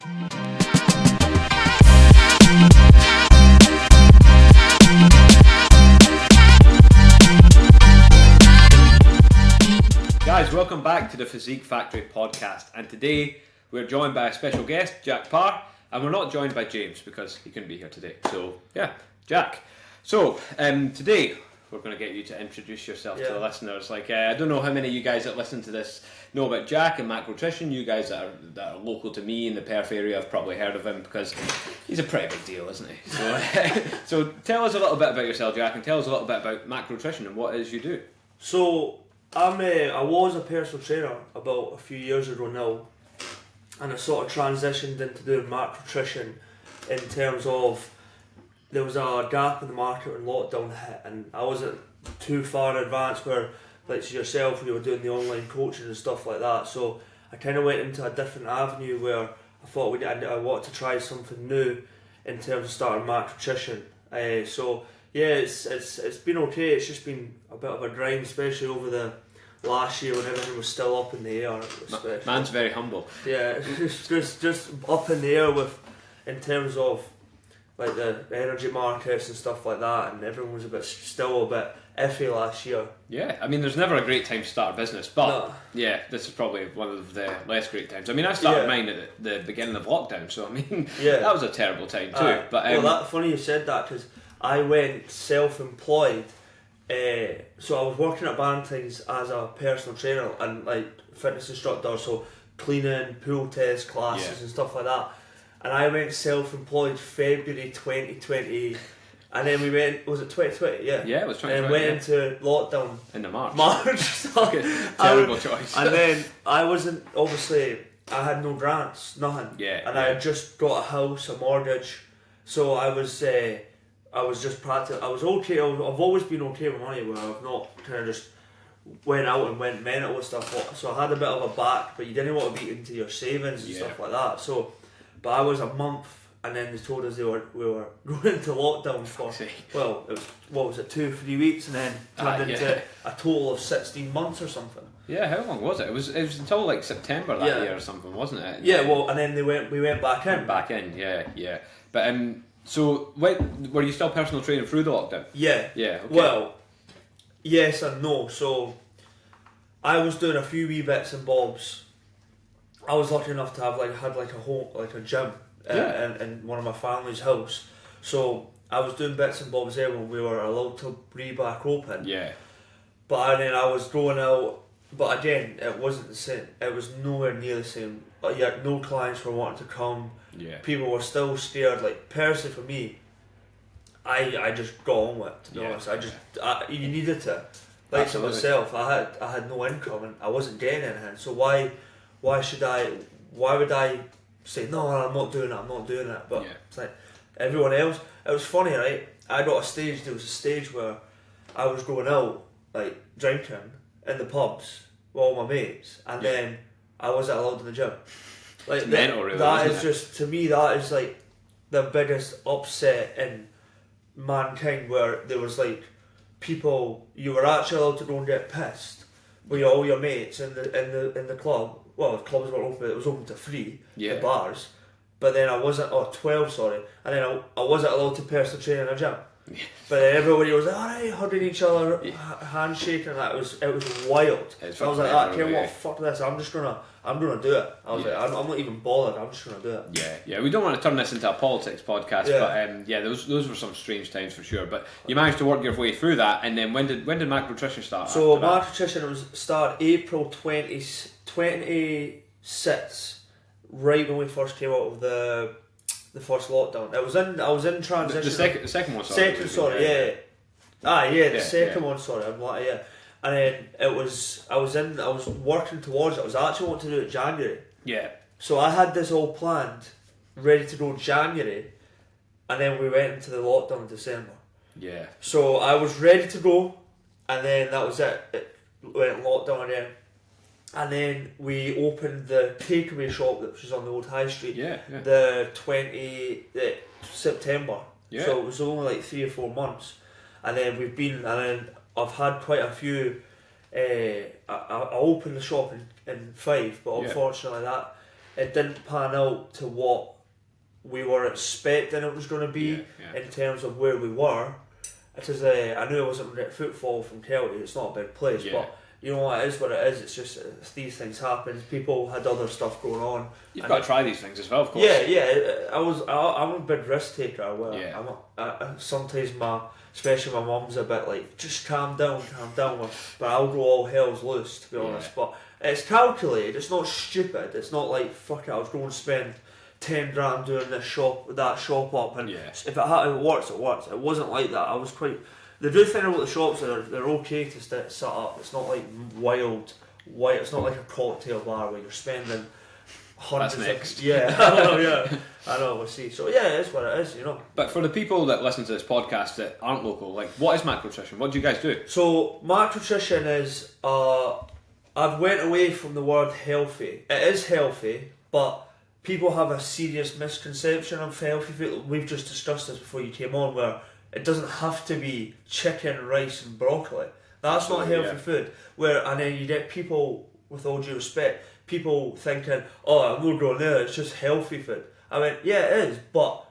Guys, welcome back to the Physique Factory Podcast, and today we're joined by a special guest, Jack Parr, and we're not joined by James because he couldn't be here today. So, yeah, Jack. So, today we're going to get you to introduce yourself to the listeners. I don't know how many of you guys that listen to this know about Jack and Macrotrition. You guys that are local to me in the Perth area have probably heard of him because he's a pretty big deal, isn't he? So, so tell us a little bit about yourself, Jack, and tell us a little bit about Macrotrition and what it is you do. So, I was a personal trainer about a few years ago now, and I sort of transitioned into doing macrotrition in terms of there was a gap in the market when lockdown hit, and I wasn't too far in advance where, like yourself, you were doing the online coaching and stuff like that. So I kind of went into a different avenue where I thought I wanted to try something new in terms of starting macrotrition. So yeah, it's been okay. It's just been a bit of a grind, especially over the last year when everything was still up in the air. Man's very humble. Yeah, just up in the air in terms of like the energy markets and stuff like that, and everyone was still a bit iffy last year. Yeah, I mean, there's never a great time to start a business, but yeah, this is probably one of the less great times. I mean, I started mine at the beginning of lockdown, so I mean, that was a terrible time too. But funny you said that, because I went self-employed. So I was working at Bantings as a personal trainer and like fitness instructor, so cleaning, pool test classes and stuff like that. And I went self-employed February 2020, and then we went, was it 2020? Yeah. Yeah, it was 2020. And went into lockdown. In the March. Terrible choice. And then I wasn't, obviously, I had no grants, nothing. Yeah. And I had just got a house, a mortgage, so I was just practically, I was okay. I've always been okay with money, where I've not kind of just went out and went mental with stuff. So I had a bit of a back, but you didn't want to beat into your savings and stuff like that. So, but I was a month, and then they told us we were going into lockdown for, well, it was, 2-3 weeks, and then turned into a total of 16 months or something. Yeah, how long was it? It was until like September that year or something, wasn't it? Yeah, well, and then we went back in. Yeah. But so were you still personal training through the lockdown? Yeah. Yeah. Okay. Well, yes and no. So I was doing a few wee bits and bobs. I was lucky enough to have a gym in one of my family's house. So I was doing bits and bobs there when we were allowed to be back open. Yeah. But then I was going out. But again, it wasn't the same. It was nowhere near the same. Yet no clients were wanting to come. Yeah. People were still scared. Like, personally for me, I just got on with it, to be honest. You needed to. Like for myself, I had no income and I wasn't getting anything. So why would I say, no, I'm not doing it. But it's like everyone else. It was funny, right? There was a stage where I was going out, like drinking in the pubs with all my mates, and then I wasn't allowed in the gym. Like, mental, really, that is just, to me, that is like the biggest upset in mankind, where there was like people, you were actually allowed to go and get pissed with all your mates in the club. Well, the clubs were open, it was open to 3, the bars, but then I wasn't, 12, sorry, and then I wasn't allowed to personal train in a gym. But then everybody was like, alright, hugging each other, handshaking, and that. It was wild. So I was like, okay, what, fuck this, I'm gonna do it. I was like, I'm not even bothered, I'm just gonna do it. Yeah, we don't want to turn this into a politics podcast, but those were some strange times for sure. But you managed to work your way through that, and then when did Macrotrition start? So Macrotrition was started April 26, right when we first came out of the first lockdown. I was in transition. The second one, sorry. The second one, sorry. I'm like, And then I was working towards it. I was actually wanting to do it January. Yeah. So I had this all planned, ready to go January, and then we went into the lockdown in December. Yeah. So I was ready to go, and then that was it. It went lockdown again. And then we opened the takeaway shop that was on the old high street. The 20th September. Yeah. So it was only like 3 or 4 months, and then I've had quite a few. I opened the shop in 5, but unfortunately that it didn't pan out to what we were expecting it was going to be in terms of where we were. It is I knew I wasn't going to get footfall from Kelty. It's not a big place, but you know what, it is what it is. It's just these things happen. People had other stuff going on. You've got to try these things as well, of course. I'm a big risk taker. Sometimes especially my mum's a bit like, just calm down. But I'll go all hell's loose, to be honest. But it's calculated. It's not stupid. It's not like, fuck it, I'll go and spend 10 grand doing that shop up, and if it works, it works. It wasn't like that. I was quite. The good thing about the shops is they're okay to set up. It's not like wild. It's not like a cocktail bar where you're spending hundreds. That's next. I know. We'll see. So it's what it is, you know. But for the people that listen to this podcast that aren't local, like, what is Macrotrition? What do you guys do? So Macrotrition is I've went away from the word healthy. It is healthy, but people have a serious misconception of healthy food. We've just discussed this before you came on, where it doesn't have to be chicken, rice and broccoli. That's not healthy food. And then you get people, with all due respect, people thinking, oh, I'm not going there, it's just healthy food. I went, yeah, it is, but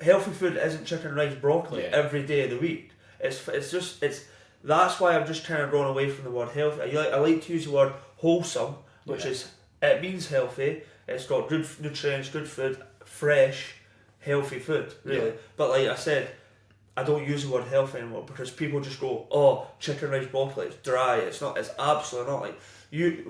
healthy food isn't chicken, rice, broccoli every day of the week. That's why I'm just kind of going away from the word healthy. I like to use the word wholesome, which is, it means healthy. It's got good nutrients, good food, fresh, healthy food, really. Yeah. But like I said, I don't use the word healthy anymore because people just go, oh, chicken, rice, broccoli, it's dry. It's not. It's absolutely not. Like you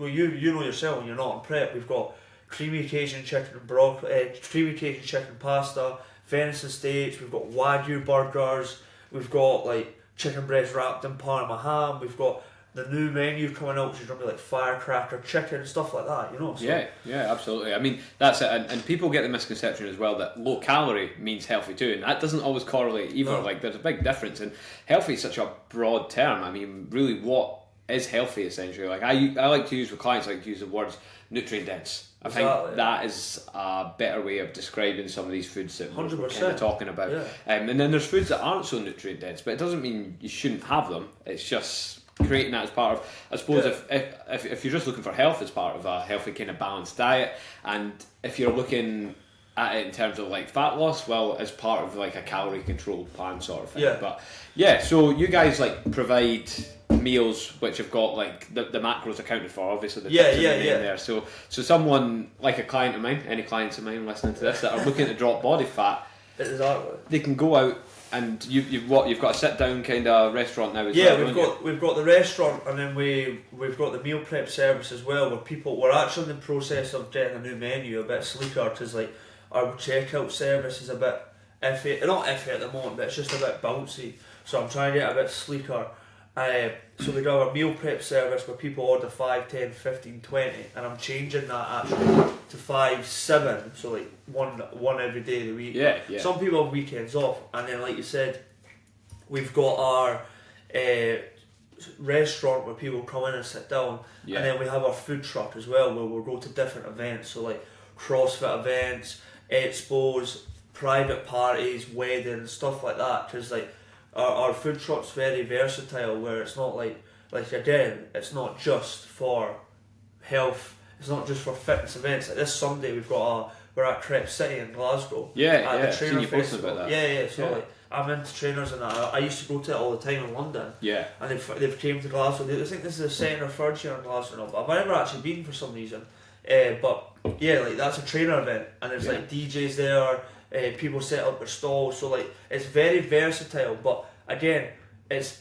know yourself when you're not on prep. We've got creamy Cajun chicken broccoli, creamy Cajun chicken pasta, venison steaks. We've got Wagyu burgers. We've got like chicken breast wrapped in Parma ham. We've got the new menu coming out, which is going to be like firecracker chicken and stuff like that, you know. So. Yeah, absolutely. I mean, that's it. And people get the misconception as well that low calorie means healthy too, and that doesn't always correlate either. No. Like, there's a big difference, and healthy is such a broad term. I mean, really, what is healthy essentially? Like, I like to use with clients, I like to use the words nutrient dense. I think that is a better way of describing some of these foods that we're kind of talking about. Yeah. And then there's foods that aren't so nutrient dense, but it doesn't mean you shouldn't have them. It's just creating that as part of, I suppose, if you're just looking for health as part of a healthy kind of balanced diet, and if you're looking at it in terms of like fat loss, well, as part of like a calorie control plan sort of thing. But so you guys like provide meals which have got like the macros accounted for, obviously the tips in there. So someone like a client of mine, any clients of mine listening to this that are looking to drop body fat, they can go out. And you've got a sit down kind of restaurant now as well. We've got the restaurant, and then we've got the meal prep service as well, where we're actually in the process of getting a new menu a bit sleeker, because like our checkout service is a bit iffy, not iffy at the moment, but it's just a bit bouncy. So I'm trying to get a bit sleeker. So we got a meal prep service where people order 5, 10, 15, 20, and I'm changing that actually to 5, 7, so like one every day of the week. Yeah. Some people have weekends off, and then like you said, we've got our restaurant where people come in and sit down, and then we have our food truck as well, where we'll go to different events, so like CrossFit events, expos, private parties, weddings, stuff like that, because like our food truck's very versatile, where it's not like again, it's not just for health, it's not just for fitness events. Like this Sunday we're at Crep City in Glasgow. The trainer festival. About that. So like I'm into trainers and that. I used to go to it all the time in London. Yeah. And they've came to Glasgow. I think this is the second or third year in Glasgow now, but I've never actually been for some reason. But like that's a trainer event, and there's like DJs there. People set up their stalls, so like it's very versatile, but again, it's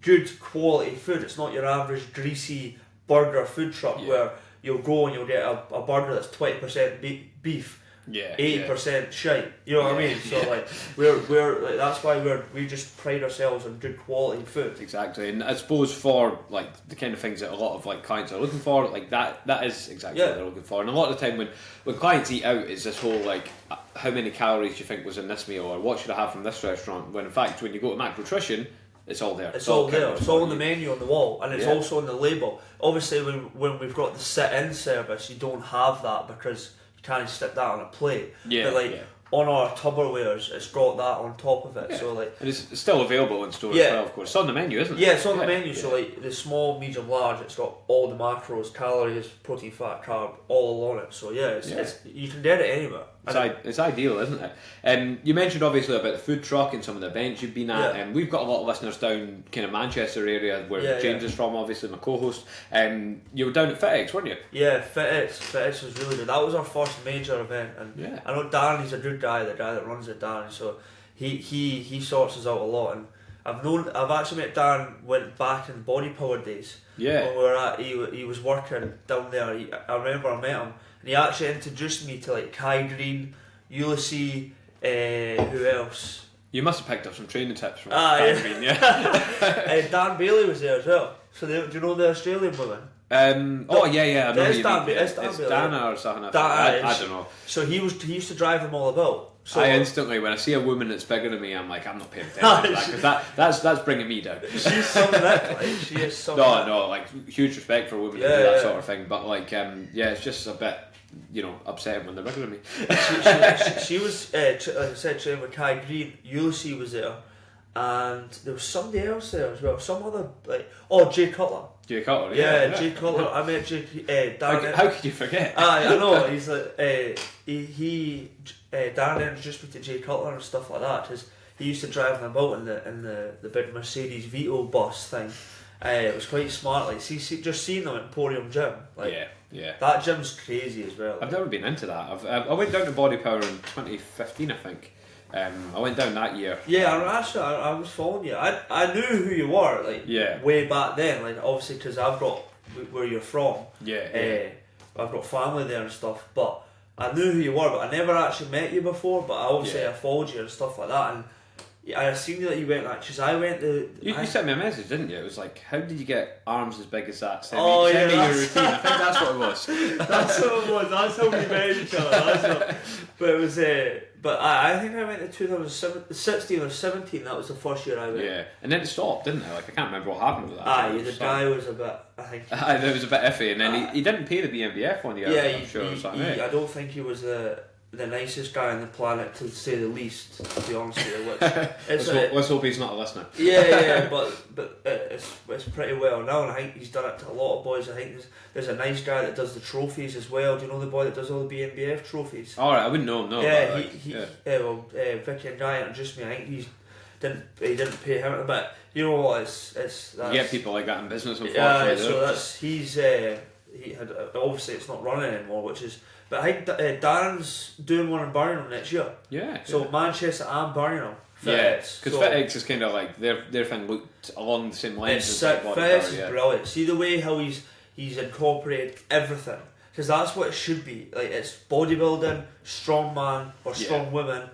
good quality food. It's not your average greasy burger food truck where you'll go and you'll get a burger that's 20% beef, 80% shite. You know what I mean? So like we're like, that's why we just pride ourselves on good quality food. Exactly, and I suppose for like the kind of things that a lot of like clients are looking for, like that is exactly what they're looking for. And a lot of the time when clients eat out, it's this whole like, how many calories do you think was in this meal, or what should I have from this restaurant? When in fact, when you go to Macrotrition, it's all there. It's all there. It's all on the menu on the wall, and it's also on the label. Obviously, when we've got the sit-in service, you don't have that because you can't stick that on a plate. But like on our Tupperwares, it's got that on top of it. Yeah. So like, and it's still available in store as well, of course. It's on the menu, isn't it? Yeah, it's on the menu. So like the small, medium, large, it's got all the macros, calories, protein, fat, carb, all on it. So it's you can get it anywhere. It's ideal, isn't it? You mentioned obviously about the food truck and some of the events you've been at, and we've got a lot of listeners down kind of Manchester area where James is from, obviously my co-host. You were down at FitX, weren't you? Yeah, FitX was really good. That was our first major event, and I know Dan, he's a good guy, the guy that runs it, Dan. So he sorts us out a lot, and I've actually met Dan, went back in body power days. Yeah. When we were at, he was working down there. I remember I met him. And he actually introduced me to like Kai Green, Ulysses, who else? You must have picked up some training tips from Kai Green, yeah. Dan Bailey was there as well. So do you know the Australian woman? I know It's Dan Bailey. Dana or something. I don't know. So he used to drive them all about. So I instantly, when I see a woman that's bigger than me, I'm like, I'm not paying attention to that, because that's bringing me down. She's something like she is something. No, like huge respect for women who do that sort of thing, but like, it's just a bit, upsetting when they're bigger than me. she was, like I said, training with Kai Green. Ulysses was there, and there was somebody else there as well. Some other Jay Cutler. Jay Cutler, Jay Cutler. I met Jay. How could you forget? I know. He's like Darren introduced me to Jay Cutler and stuff like that, because he used to drive them out in the big Mercedes Vito bus thing. It was quite smart. Like, just seeing them at Emporium Gym. Like, yeah. That gym's crazy as well. I've never been into that. I went down to Body Power in 2015, I think. I went down that year. Yeah, I was following you. I knew who you were, like, way back then. Like, obviously, because I've got where you're from. I've got family there and stuff, but I knew who you were, but I never actually met you before. But I followed you and stuff like that, and I seen that you went because I went to. You sent me a message, didn't you? It was like, how did you get arms as big as that? Send me your routine. I think that's what it was. That's what it was. That's how we met each other. But it was. But I think I went in 2016 or 17. That was the first year I went. Yeah, and then it stopped, didn't it? Like, I can't remember what happened with that. The guy was a bit. I think. It was a bit iffy, and then he didn't pay the BMBF one year. Yeah, I'm sure. I don't think he was the nicest guy on the planet, to say the least. To be honest with you, let's hope he's not a listener. Yeah, but it's pretty well known. I think he's done it to a lot of boys. I think there's a nice guy that does the trophies as well. Do you know the boy that does all the BNBF trophies? All right, I wouldn't know him. No. Yeah, Vicky and Guy introduced me. I think he didn't pay him, but you know what? It's you get people like that in business, unfortunately. Yeah, so he had obviously it's not running anymore, which is. But I think Darren's doing one in Birmingham next year. Yeah. So Manchester and Birmingham. FitX. Because FitX is kind of like their thing looked along the same lines. It's sick. FitX is brilliant. See the way how he's incorporated everything, because that's what it should be. Like, it's bodybuilding, strongman or strong women,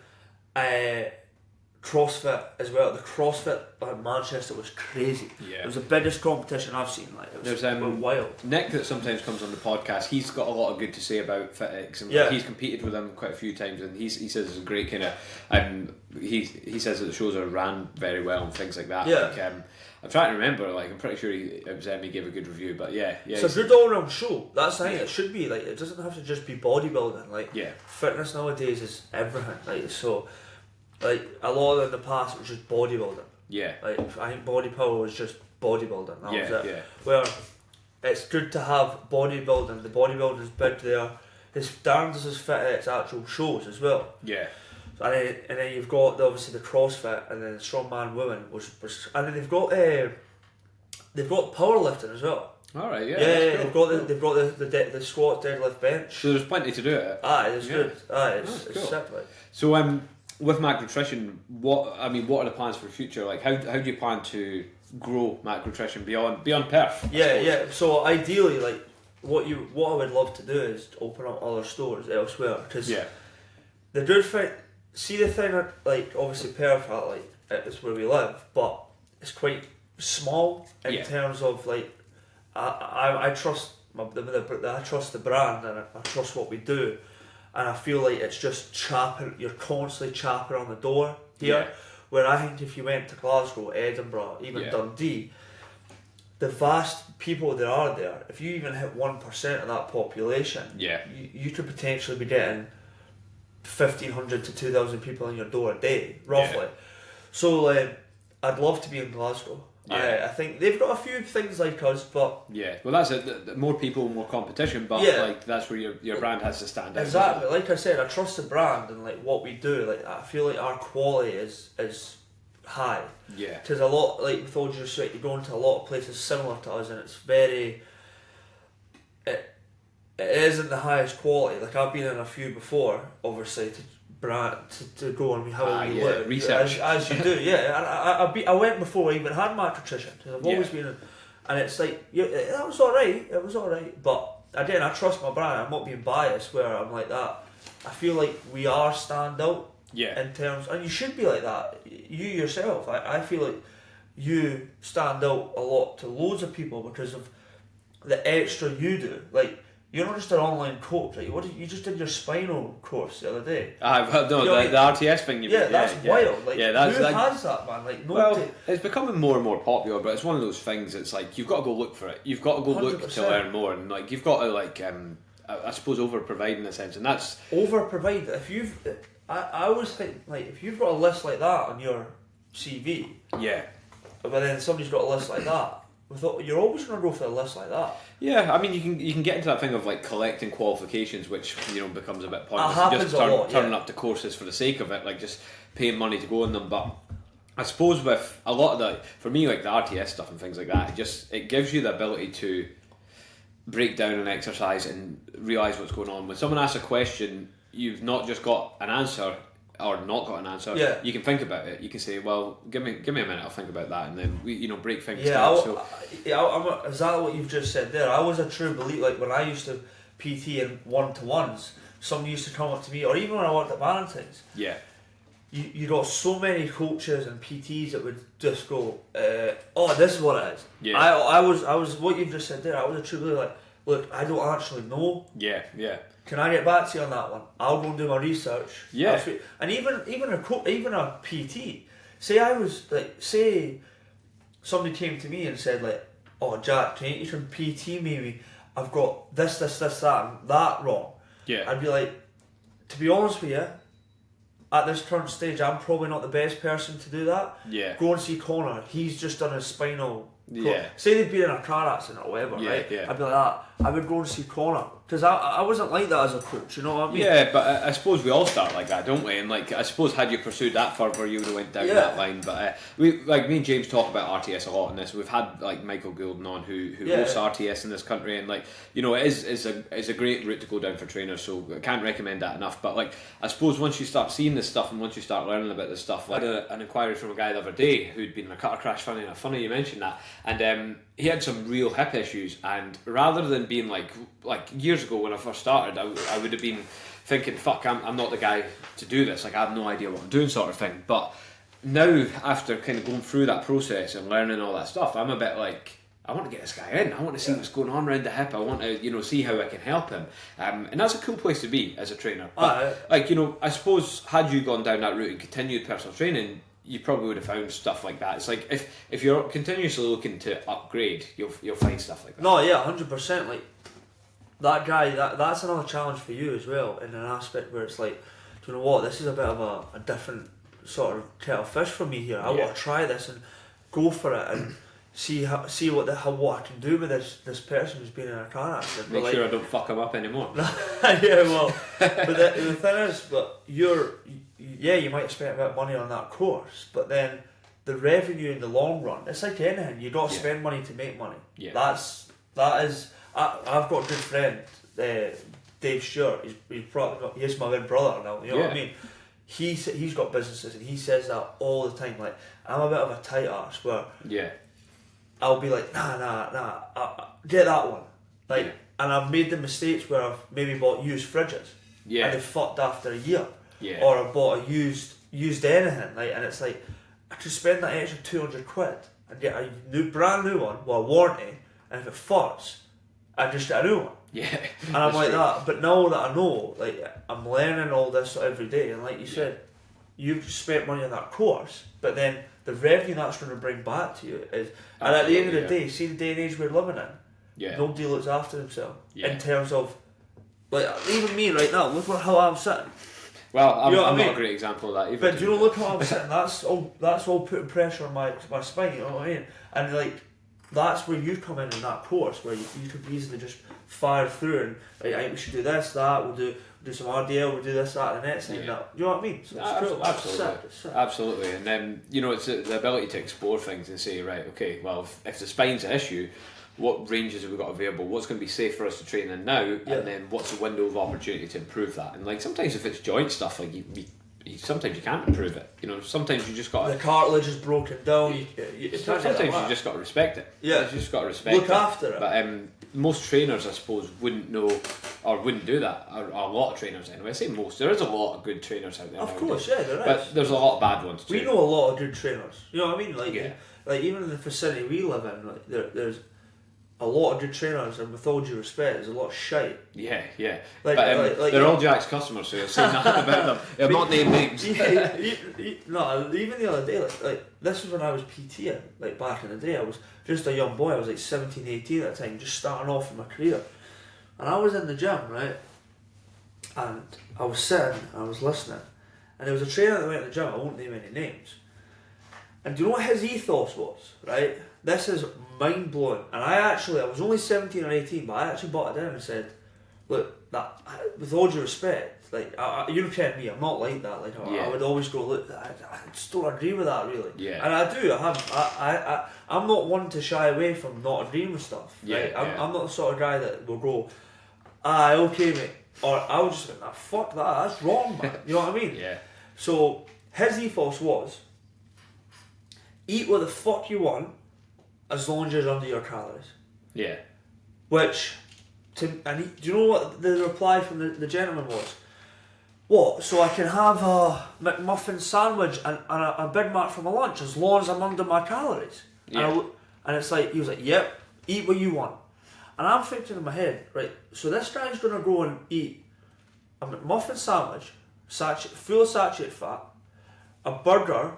CrossFit as well. The CrossFit at Manchester was crazy. Yeah. It was the biggest competition I've seen. Like, it was wild. Nick, that sometimes comes on the podcast, he's got a lot of good to say about FitX, and he's competed with them quite a few times, and he says it's a great kind of. He says that the shows are ran very well and things like that. Yeah. Like, I'm trying to remember. Like, I'm pretty sure he gave a good review, but yeah. It's a good all-round show. That's the thing. It should be like, it doesn't have to just be bodybuilding. Like, fitness nowadays is everything. Like, so. Like, a lot of in the past it was just bodybuilding. Yeah. Like, I think body power was just bodybuilding. That was it. Yeah. Where it's good to have bodybuilding. The bodybuilding's big there. Darren does his FitX actual shows as well. Yeah. And then you've got obviously the CrossFit and then the Strongman Women, and then they've got powerlifting as well. All right, yeah. Yeah, they've got the squat, deadlift, bench. So there's plenty to do it. It's good. It's cool. Sick, like. So with Macrotrition, what are the plans for the future? Like, how do you plan to grow Macrotrition beyond Perth? Yeah. So ideally, like, what I would love to do is open up other stores elsewhere, because the good thing. See, the thing, like, obviously Perth, like, it's where we live, but it's quite small in terms of, like, I trust I trust the brand, and I trust what we do, and I feel like it's just you're constantly chapping on the door here, where I think if you went to Glasgow, Edinburgh, even Dundee, the vast people that are there, if you even hit 1% of that population, you could potentially be getting 1,500 to 2,000 people on your door a day, roughly. So I'd love to be in Glasgow. I think they've got a few things like us, but well, that's it. More people, more competition, but like that's where your brand has to stand out. Exactly. Like I said, I trust the brand and like what we do. Like I feel like our quality is high. Yeah. Because a lot, like with all due respect, you go into a lot of places similar to us, and it's very. It isn't the highest quality. Like I've been in a few before, obviously to go and have a wee look. Research as you do, yeah. And I went before I even had Macrotrition, because I've always been in, and it's like that was alright. It was alright, but again, I trust my brand. I'm not being biased where I'm like that. I feel like we are stand out. Yeah. In terms, and you should be like that. You yourself, I feel like you stand out a lot to loads of people because of the extra you do. Like, you're not just an online coach. Like, you just did your spinal course the other day. The RTS thing. That's wild. Like, who has that, man? Like, it's becoming more and more popular, but it's one of those things. It's like you've got to go look for it. You've got to go 100%. Look to learn more, and like you've got to like I suppose over provide in a sense, and that's over provide. I always think, like, if you've got a list like that on your CV, but then somebody's got a list like that, you're always going to go for a list like that. Yeah, I mean, you can get into that thing of like collecting qualifications, which becomes a bit pointless. Just turning up to courses for the sake of it, like just paying money to go on them. But I suppose with a lot of the, for me, like the RTS stuff and things like that, it gives you the ability to break down an exercise and realise what's going on. When someone asks a question, you've not just got an answer or not got an answer. You can think about it. You can say, "Well, give me a minute. I'll think about that," and then we break things down. I'm exactly what you've just said there. I was a true believer. Like when I used to PT in 1-to-1s, somebody used to come up to me, or even when I worked at Valentine's. Yeah. You got so many coaches and PTs that would just go, "Oh, this is what it is." Yeah. I was what you've just said there. I was a true believer. Like, look, I don't actually know. Yeah. Can I get back to you on that one? I'll go and do my research. Yeah. And even a PT. Say somebody came to me and said like, "Oh, Jack, can you some PT maybe? I've got this, that, and that wrong." Yeah. I'd be like, to be honest with you, at this current stage, I'm probably not the best person to do that. Yeah. Go and see Conor. He's just done his spinal. Yeah. Say they've been in a car accident or whatever, right? Yeah. I'd be like that. I would go and see Conor because I wasn't like that as a coach. You know what I mean? Yeah, but I suppose we all start like that, don't we? And like, I suppose had you pursued that further, you would have went down that line. But we, like me and James, talk about RTS a lot in this. We've had like Michael Goulden on who hosts RTS in this country, and like it is a great route to go down for trainers. So I can't recommend that enough. But like, I suppose once you start seeing this stuff and once you start learning about this stuff, like I had an inquiry from a guy the other day who'd been in a car crash. Funny you mentioned that, and he had some real hip issues, and rather than being like years ago when I first started, I would have been thinking, fuck, I'm not the guy to do this, like I have no idea what I'm doing sort of thing. But now, after kind of going through that process and learning all that stuff, I'm a bit like, I want to get this guy in, I want to see what's going on around the hip, I want to see how I can help him, and that's a cool place to be as a trainer. But I suppose had you gone down that route and continued personal training, you probably would have found stuff like that. It's like if you're continuously looking to upgrade, you'll find stuff like that. No, yeah, 100%. Like that guy, that's another challenge for you as well, in an aspect where it's like, do you know what? This is a bit of a different sort of kettle of fish for me here. I want to try this and go for it and see what I can do with this person who's been in a car accident. Make sure I don't fuck him up anymore. Yeah, well, but the thing is, but you might spend a bit of money on that course, but then the revenue in the long run, it's like anything, you got to spend money to make money. Yeah. That is. I've got a good friend, Dave Stewart. He's my big brother now. You know what I mean? He's got businesses and he says that all the time. Like, I'm a bit of a tight arse where I'll be like, nah, get that one. Like, and I've made the mistakes where I've maybe bought used fridges. Yeah. And they fucked after a year. Yeah. Or I bought a used anything. Like, and it's like, I could spend that extra 200 quid and get a brand new one with a warranty, and if it farts, I just get a new one. Yeah. And I'm like that. But now that I know, like, I'm learning all this every day, and like you said, you've spent money on that course, but then the revenue that's going to bring back to you is, and at the end of the day, see the day and age we're living in, nobody looks after themselves in terms of, like, even me right now, look how I'm sitting. Well, I'm You know what I not mean? a great example of that either. But do you know, look how I'm sitting, that's all putting pressure on my spine, you know what I mean? And like, that's where you come in that course, where you could easily just fire through and, like, right, we should do this, that, we'll do some RDL, we'll do this, that, and the next thing, that. You know what I mean? So it's cool. Absolutely. It's sick. Absolutely. And then, you know, it's the ability to explore things and say, right, okay, well, if the spine's an issue, what ranges have we got available? What's going to be safe for us to train in now? And then what's the window of opportunity to improve that? And like sometimes if it's joint stuff, like sometimes you can't improve it. You know, sometimes you just got the cartilage is broken down. Sometimes you just got to respect it. Yeah, you just got to respect look after it. But most trainers, I suppose, wouldn't know or wouldn't do that. Or a lot of trainers, anyway. I say most. There is a lot of good trainers out there. Of nowadays. course, yeah, there is. But there's a lot of bad ones too. We know a lot of good trainers. You know what I mean? Like even in the facility we live in, like there's a lot of good trainers, and with all due respect, there's a lot of shite. Yeah. Like, but they're all Jack's customers, so you'll say nothing about them. I'm not naming names. No, even the other day, like this was when I was PTing, like back in the day. I was just a young boy. I was like 17, 18 at the time, just starting off in my career. And I was in the gym, right? And I was sitting, I was listening, and there was a trainer that went to the gym. I won't name any names. And do you know what his ethos was, right? This is mind blowing. And I was only 17 or 18, but I actually brought it down and said, look, that with all due respect, like you know me, I'm not like that. Like I would always go, look, I just don't agree with that really. Yeah. And I do. I'm not one to shy away from not agreeing with stuff. Right? I'm not the sort of guy that will go, okay mate, or I would just think, nah, fuck that, that's wrong, man. You know what I mean? Yeah. So his ethos was, eat what the fuck you want, as long as you're under your calories. Yeah. Which, do you know what the reply from the gentleman was? What? So I can have a McMuffin sandwich and a Big Mac for my lunch as long as I'm under my calories? Yeah. And it's like, he was like, yep, eat what you want. And I'm thinking in my head, right, so this guy's going to go and eat a McMuffin sandwich, full of saturated fat, a burger,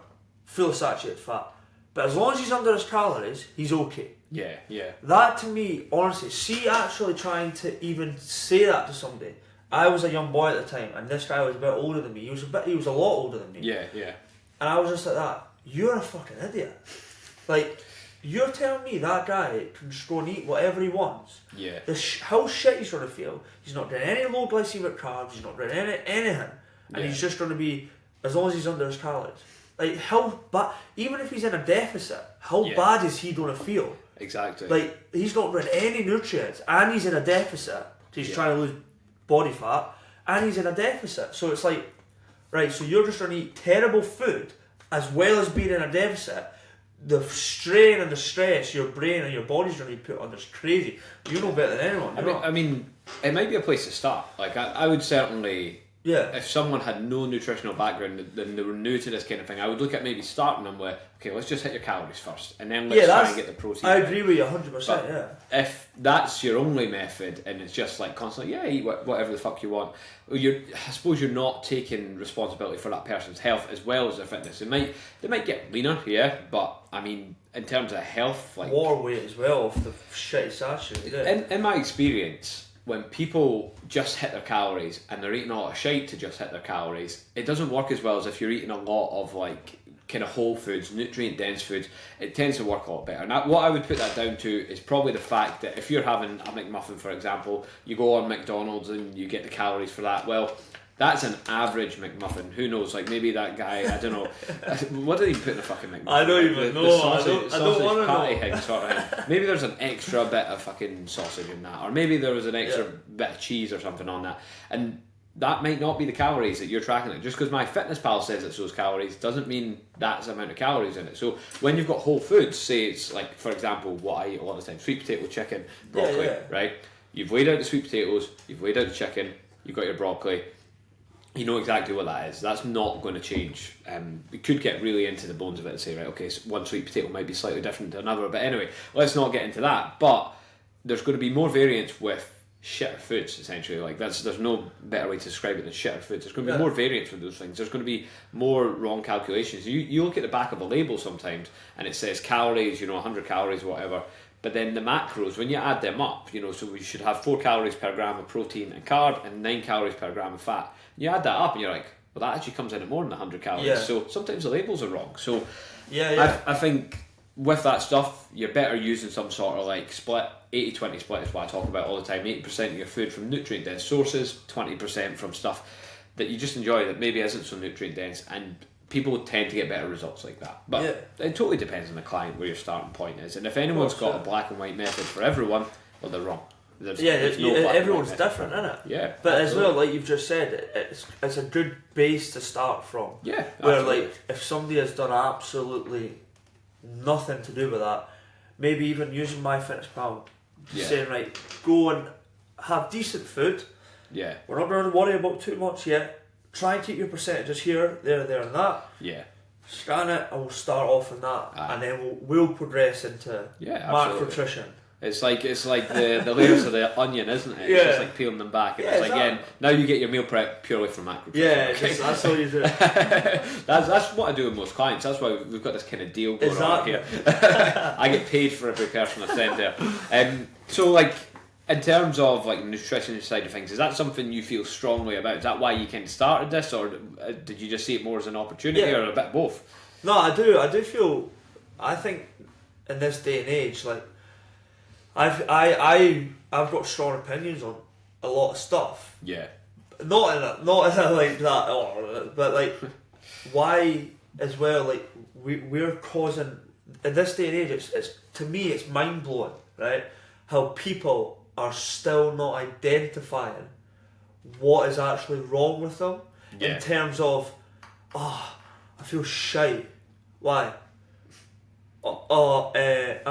full of saturated fat. But as long as he's under his calories, he's okay. Yeah. That to me, honestly, see actually trying to even say that to somebody. I was a young boy at the time, and this guy was a bit older than me. He was a lot older than me. Yeah. And I was just like that. You're a fucking idiot. Like, you're telling me that guy can just go and eat whatever he wants. Yeah. How shit he's going to feel. He's not doing any low glycemic carbs. He's not doing anything, and he's just going to be, as long as he's under his calories. Like, how bad, even if he's in a deficit, how bad is he going to feel? Exactly. Like, he's not getting any nutrients, and he's in a deficit. So he's trying to lose body fat, and he's in a deficit. So it's like, right, so you're just going to eat terrible food, as well as being in a deficit. The strain and the stress your brain and your body's going to be put under is crazy. You know better than anyone. I mean, it might be a place to start. Like, I would certainly... Yeah. If someone had no nutritional background, then they were new to this kind of thing, I would look at maybe starting them with, okay, let's just hit your calories first, and then let's try and get the protein. I agree with you 100%. But if that's your only method, and it's just like constantly, eat whatever the fuck you want, I suppose you're not taking responsibility for that person's health as well as their fitness. They might get leaner, but I mean, in terms of health, like war weight as well off the shitty saturated. In my experience, when people just hit their calories and they're eating a lot of shite to just hit their calories, it doesn't work as well as if you're eating a lot of like kind of whole foods, nutrient dense foods. It tends to work a lot better. And what I would put that down to is probably the fact that if you're having a McMuffin, for example, you go on McDonald's and you get the calories for that. Well, that's an average McMuffin. Who knows? Like maybe that guy, I don't know. What did he put in the fucking McMuffin? I don't even know. I don't want to patty know. thing sort of thing. Maybe there's an extra bit of fucking sausage in that, or maybe there was an extra bit of cheese or something on that, and that might not be the calories that you're tracking it. Just because MyFitnessPal says it's those calories doesn't mean that's the amount of calories in it. So when you've got whole foods, say it's like, for example, what I eat a lot of the time, sweet potato, chicken, broccoli, right? You've weighed out the sweet potatoes, you've weighed out the chicken, you've got your broccoli. You know exactly what that is. That's not going to change. We could get really into the bones of it and say, right, okay, so one sweet potato might be slightly different to another, but anyway, let's not get into that. But there's going to be more variance with shitter foods, essentially. Like there's no better way to describe it than shitter foods. There's going to be more variance with those things. There's going to be more wrong calculations. You look at the back of a label sometimes, and it says calories, 100 calories, whatever. But then the macros, when you add them up, so we should have 4 calories per gram of protein and carb and 9 calories per gram of fat. You add that up and you're like, well, that actually comes in at more than 100 calories. Yeah. So sometimes the labels are wrong. So Yeah. I think with that stuff, you're better using some sort of like split. 80-20 split is what I talk about all the time. 80% of your food from nutrient dense sources, 20% from stuff that you just enjoy that maybe isn't so nutrient dense, and people tend to get better results like that. But it totally depends on the client where your starting point is. And if anyone's got a black and white method for everyone, well, they're wrong. There's no everyone's different, isn't it? Yeah. But absolutely. As well, like you've just said, it's a good base to start from. Yeah. Where absolutely. like if somebody has done absolutely nothing to do with that, maybe even using MyFitnessPal, saying right, go and have decent food. Yeah. We're not going to worry about too much yet. Try and keep your percentages here, there, and that. Yeah. Scan it, and we'll start off on that, and then we'll progress into macrotrition. It's like the layers of the onion, isn't it? It's just like peeling them back, and it's like again, now you get your meal prep purely from macrotrition. Yeah, okay? That's how you do it. that's what I do with most clients. That's why we've got this kind of deal going on here. I get paid for every person I send there. So like, in terms of like the nutrition side of things, is that something you feel strongly about? Is that why you kind of started this, or did you just see it more as an opportunity, or a bit of both? No, I do feel. I think in this day and age, like I've got strong opinions on a lot of stuff. Yeah. Not in a like that, but like why as well? Like we're causing in this day and age. It's to me it's mind blowing, right? How people are still not identifying what is actually wrong with them in terms of, I feel shite. Why? Are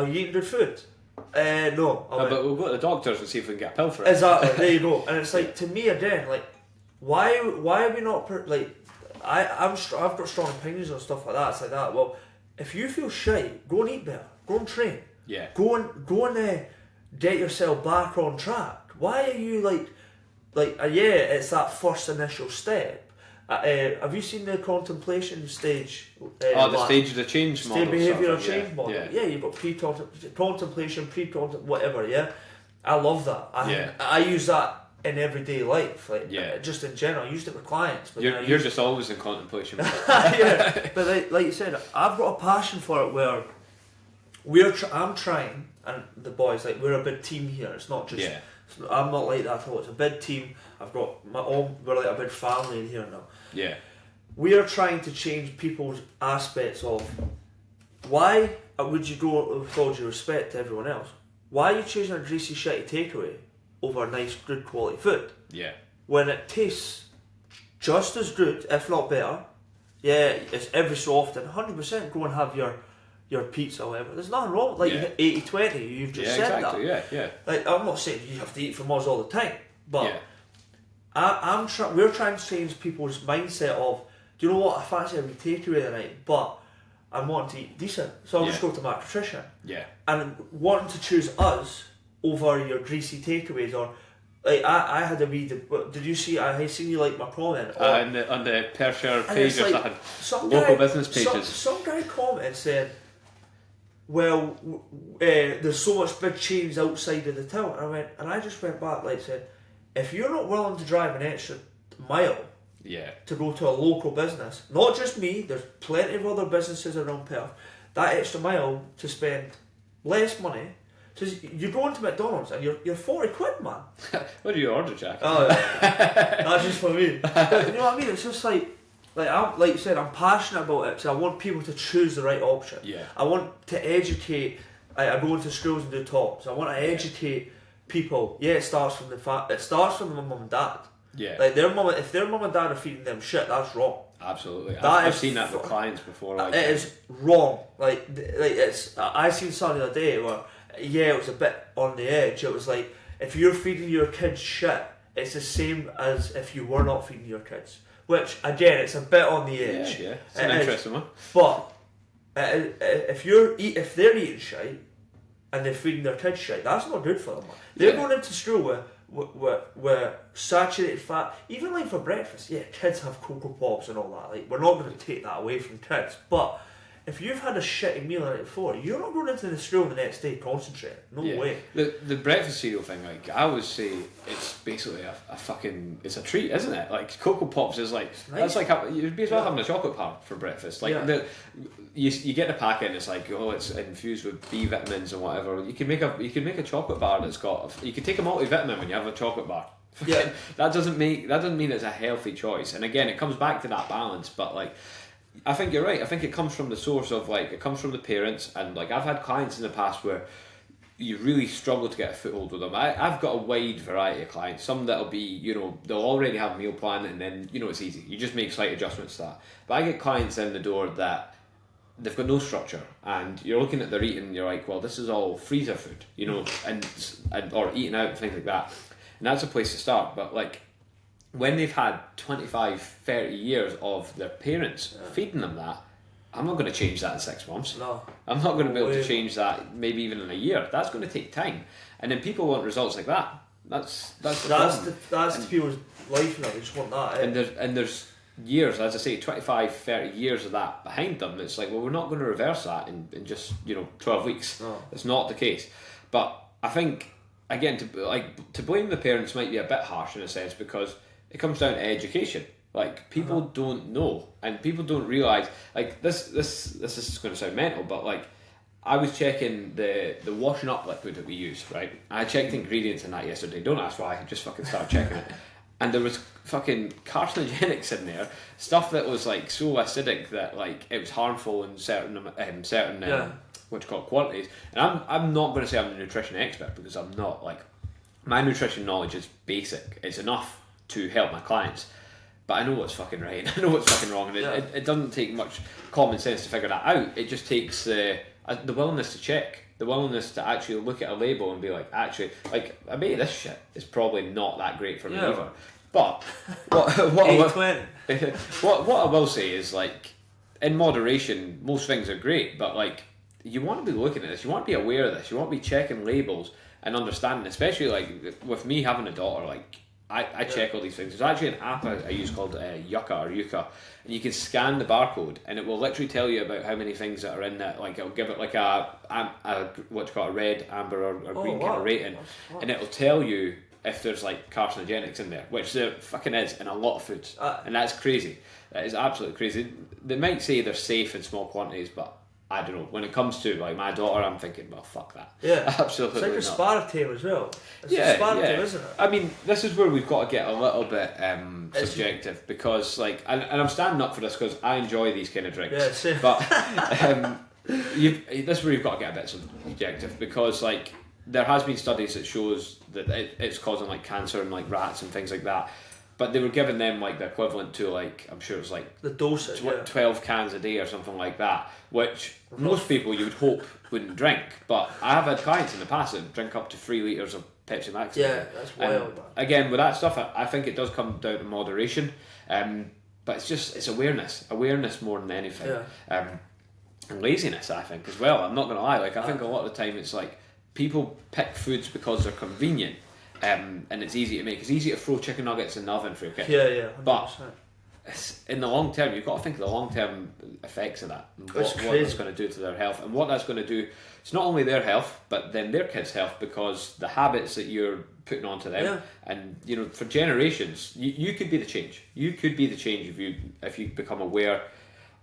you eating good food? No. But we'll go to the doctors and see if we can get a pill for it. Exactly. There you go. And it's like, to me again, like, why are we not I've got strong opinions on stuff like that. It's like that. Well, if you feel shite, go and eat better. Go and train. Yeah. Go and get yourself back on track. Why are you it's that first initial step. Have you seen the contemplation stage? The stage of the change model. State behavioural change model. Yeah, you've got contemplation, whatever. Yeah, I love that. I use that in everyday life, just in general. I used it with clients. But you're just always in contemplation. Yeah, but like you said, I've got a passion for it where I'm trying, and the boys, like, we're a big team here. It's not just. I'm not like that at all. It's a big team. I've got we're like a big family in here now. Yeah. We are trying to change people's aspects of why would you go, with all due respect to everyone else, why are you choosing a greasy shitty takeaway over nice good quality food? Yeah. When it tastes just as good, if not better. Yeah, it's every so often. 100% go and have your pizza or whatever. There's nothing wrong. Like 80-20, you've just said exactly. that. Yeah. Like, I'm not saying you have to eat from us all the time, but we're trying to change people's mindset of, do you know what, I fancy a wee takeaway tonight, but I'm wanting to eat decent, so I'll just go to Macrotrition. Yeah. And wanting to choose us over your greasy takeaways, or like I had a wee. Did you see? I seen you like my comment on the Pershare page or like, something. Local business pages. Some guy commented saying, well, there's so much big chains outside of the town. And I just went back, like, said, if you're not willing to drive an extra mile to go to a local business, not just me, there's plenty of other businesses around Perth, that extra mile to spend less money, because you're going to McDonald's and you're 40 quid, man. What do you order, Jack? Oh, yeah. That's just for me. But you know what I mean? It's just like you said, I'm passionate about it because I want people to choose the right option. Yeah. I want to educate. I go into schools and do talks. I want to educate people. Yeah, it starts from the mum and dad. Yeah. Like if their mum and dad are feeding them shit, that's wrong. Absolutely. I've seen that with clients before. Like, it is wrong. Like it's. I seen something the other day where it was a bit on the edge. It was like, if you're feeding your kids shit, it's the same as if you were not feeding your kids. Which, again, it's a bit on the edge. Yeah. It's an interesting one. But if they're eating shite and they're feeding their kids shite, that's not good for them. They're going into school with saturated fat. Even like for breakfast, kids have Cocoa Pops and all that. Like, we're not going to take that away from kids. But if you've had a shitty meal the night before, you're not going into the school the next day concentrating. No way. The breakfast cereal thing, like I always say, it's basically a fucking, it's a treat, isn't it? Like Cocoa Pops is like, that's like you'd be as well having a chocolate bar for breakfast. Like you get the packet and it's like, oh, it's infused with B vitamins and whatever. You can make a chocolate bar that's got. You can take a multivitamin when you have a chocolate bar. Yeah. that doesn't mean it's a healthy choice. And again, it comes back to that balance. But like, I think you're right. I think it comes from the source of like, it comes from the parents. And like, I've had clients in the past where you really struggle to get a foothold with them. I've got a wide variety of clients. Some that'll be, they'll already have a meal plan and then, it's easy. You just make slight adjustments to that. But I get clients in the door that they've got no structure and you're looking at their eating and you're like, well, this is all freezer food, and or eating out and things like that. And that's a place to start. But like, when they've had 25, 30 years of their parents feeding them that, I'm not going to change that in 6 months. No. I'm not going to be able to change that maybe even in a year. That's going to take time. And then people want results like that. That's the people's life now. They just want that. And there's years, as I say, 25, 30 years of that behind them. It's like, well, we're not going to reverse that in just 12 weeks. No. It's not the case. But I think, again, to blame the parents might be a bit harsh in a sense, because it comes down to education. Like, people don't know, and people don't realise, like, this is going to sound mental, but like, I was checking the washing up liquid that we use, right? I checked the ingredients in that yesterday. Don't ask why, I just fucking started checking it. And there was fucking carcinogenics in there, stuff that was like so acidic that like it was harmful in certain quantities. And I'm not going to say I'm a nutrition expert, because I'm not. Like, my nutrition knowledge is basic. It's enough to help my clients. But I know what's fucking right, I know what's fucking wrong, and it doesn't take much common sense to figure that out. It just takes the willingness to check, the willingness to actually look at a label and be like, actually, like, I bet this shit is probably not that great for me either. But what I will say is, like, in moderation, most things are great, but like, you want to be looking at this, you want to be aware of this, you want to be checking labels and understanding, especially like with me having a daughter, like, I check all these things. There's actually an app I use called Yuka, and you can scan the barcode, and it will literally tell you about how many things that are in that. Like, it'll give it like a red, amber, or green kind of rating, and it'll tell you if there's like carcinogenics in there, which there fucking is in a lot of foods, and that's crazy. That is absolutely crazy. They might say they're safe in small quantities, but I don't know. When it comes to like my daughter, I'm thinking, well, fuck that. Yeah, absolutely. It's like aspartame as well. It's aspartame, isn't it? I mean, this is where we've got to get a little bit subjective, because like, and I'm standing up for this because I enjoy these kind of drinks. Yeah, same. But this is where you've got to get a bit subjective, because like, there has been studies that shows that it's causing like cancer in like rats and things like that. But they were giving them like the equivalent to like, I'm sure it was like the dosage, 12 cans a day or something like that, which most people you would hope wouldn't drink. But I have had clients in the past that drink up to 3 litres of Pepsi Max. Yeah, that's wild. Again, with that stuff, I think it does come down to moderation. But it's awareness more than anything. Yeah. And laziness, I think, as well. I'm not going to lie. Like, I think a lot of the time it's like, people pick foods because they're convenient. And it's easy to make. It's easy to throw chicken nuggets in the oven for your kid. Yeah, 100%. But in the long term, you've got to think of the long term effects of that. What that's going to do to their health, and what that's going to do. It's not only their health, but then their kids' health, because the habits that you're putting onto them, and for generations, you could be the change. You could be the change if you become aware.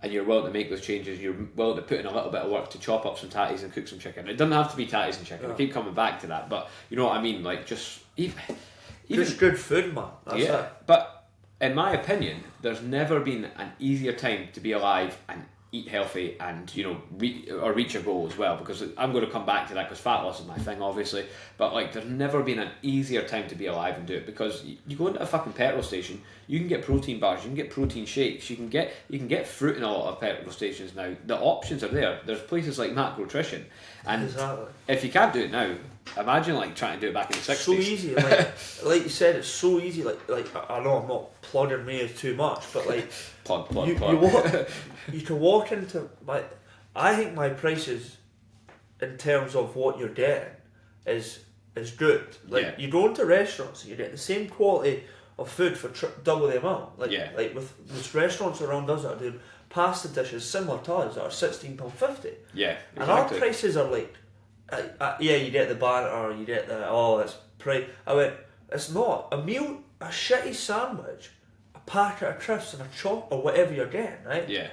And you're willing to make those changes, you're willing to put in a little bit of work to chop up some tatties and cook some chicken. It doesn't have to be tatties and chicken, I keep coming back to that, but you know what I mean, like, just even just good food, man. That's it. But in my opinion, there's never been an easier time to be alive and eat healthy and reach a goal as well, because I'm going to come back to that, because fat loss is my thing, obviously, but like, there's never been an easier time to be alive and do it, because you go into a fucking petrol station, you can get protein bars, you can get protein shakes, you can get fruit in a lot of petrol stations now. The options are there. There's places like Macrotrition, and if you can't do it now, imagine like trying to do it back in the 60s. So easy, like you said, it's so easy. Like I know I'm not plugging me too much, but like plug. You can walk into I think my prices in terms of what you're getting is good. Like, you go into restaurants, you get the same quality of food for double the amount. Like Yeah. like with restaurants around us that are doing pasta dishes similar to us that are £16.50. Yeah, And our exactly. prices are like, yeah, you get the banter, you get the, oh, it's price. I went, it's not. A meal, a shitty sandwich, a packet of crisps and a chop or whatever you're getting, right? Yeah.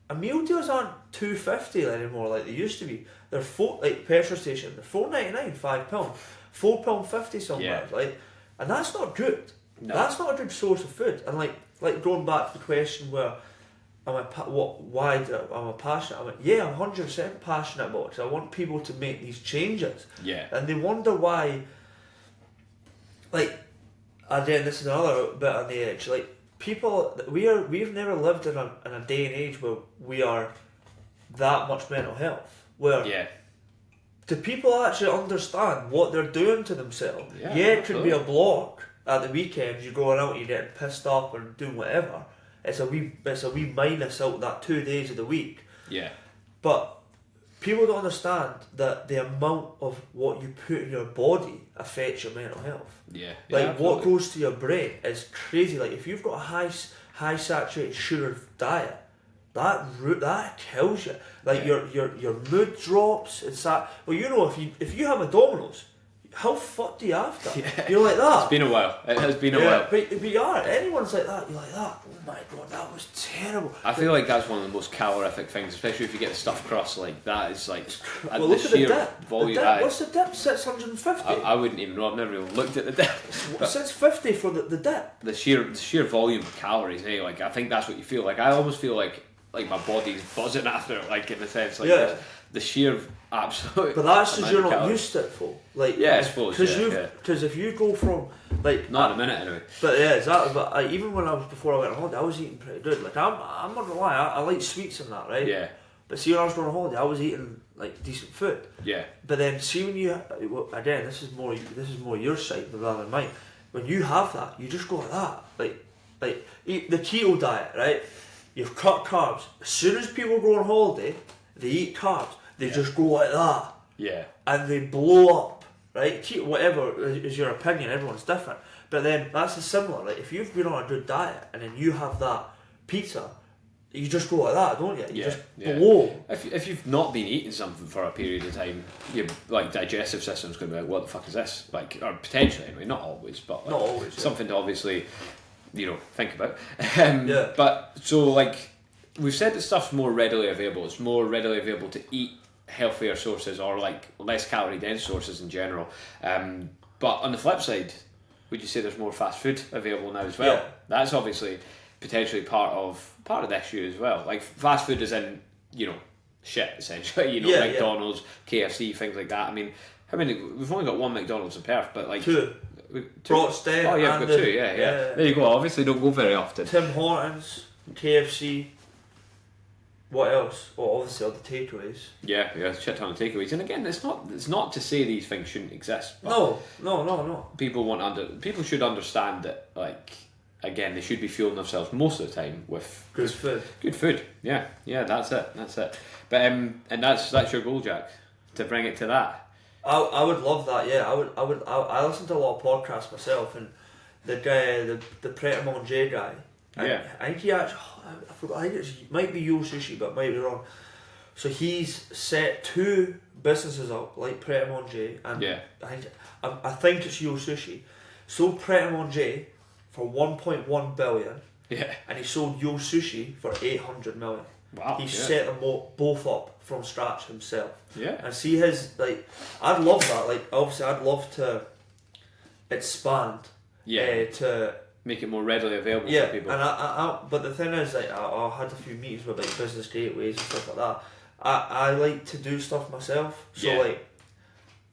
A meal deals aren't $2.50 anymore like they used to be. They're like petrol station, they're £4.99, £5, £4.50 somewhere, Yeah. like, and that's not good. No. That's not a good source of food. And like going back to the question where am I I'm passionate? I went, yeah, I'm 100% passionate about it because I want people to make these changes. Yeah. And they wonder why. Like, again, this is another bit on the edge. Like, people, we've never lived in a day and age where we are that much mental health. Where Yeah. do people actually understand what they're doing to themselves? Yeah, It could be a absolutely. block at the weekends. You're going out, you're getting pissed off and doing whatever. It's a wee minus out that 2 days of the week. Yeah. But people don't understand that the amount of what you put in your body affects your mental health. Yeah. Like yeah, what absolutely. goes to your brain is crazy. Like if you've got a high saturated sugar diet, that kills you. Like Yeah. your mood drops. It's that. Well, you know, if you have a Domino's, how fucked do you have to? Yeah. You're like that. It's been a while. It has been a Yeah, while. but you are. Anyone's like that. You're like that. Oh my god, that was terrible. I feel like that's one of the most calorific things, especially if you get the stuffed crust. Like that is like Well, the look at the sheer dip. volume. The dip. What's the dip? 650. I wouldn't even know. I've never even looked at the dip. But 650 for the dip. the sheer volume of calories. Hey, like I think that's what you feel like. I almost feel like my body's buzzing after it. Like in the sense, like Yeah. the sheer absolute. But that's because amount you're of not calories. used to it, for like. Yeah, I suppose, yeah. Because if you go from like. Not in a minute, anyway. But yeah, exactly. But even when before I went on holiday, I was eating pretty good. Like I'm not gonna lie, I like sweets and that, right? Yeah, But see, when I was going on holiday, I was eating like decent food. yeah, But then see when you again, this is more your side rather than mine. When you have that, you just go like that, like eat the keto diet, right? You've cut carbs. As soon as people go on holiday, they eat carbs. They just go like that, yeah, and they blow up, right? Keto, whatever is your opinion. Everyone's different. But then that's a similar. Like if you've been on a good diet and then you have that pizza, you just go like that, don't you? You just blow. If you've not been eating something for a period of time, your like digestive system's going to be like, what the fuck is this? Like, or potentially anyway, not always, but like, Not always, yeah. something to obviously, think about. Yeah. But so like we've said that stuff's more readily available. It's more readily available to eat healthier sources or like less calorie dense sources in general. But on the flip side, would you say there's more fast food available now as well? Yeah. That's obviously potentially part of the issue as well. Like fast food is in, shit essentially. Yeah, McDonald's, KFC, things like that. I mean, how many? We've only got one McDonald's in Perth, but like Two. Broadstone Oh yeah, and we've got the- two. Yeah. yeah. There you go. Obviously, don't go very often. Tim Hortons, KFC. What else? Well, obviously all the takeaways. Yeah, shit ton of takeaways. And again, it's not to say these things shouldn't exist. But No. people should understand that, like, again, they should be fueling themselves most of the time with Good food. good food. Yeah, that's it. But and that's your goal, Jack, to bring it to that. I would love that. Yeah, I listen to a lot of podcasts myself, and the guy, the Pret a Manger guy. Yeah. I think he actually. I forgot. I think it might be Yo Sushi, but might be wrong. So he's set two businesses up like Pret a Manger, and Yeah. I think it's Yo Sushi. Sold Pret a Manger for 1.1 billion, Yeah. and he sold Yo Sushi for 800 million. Wow. He yeah. set them both up from scratch himself. Yeah. And see his, like, I'd love that. Like, obviously, I'd love to expand. Yeah. To Make it more readily available yeah, for people. and but the thing is, like, I had a few meetings with like business gateways and stuff like that. I like to do stuff myself. So Yeah. like,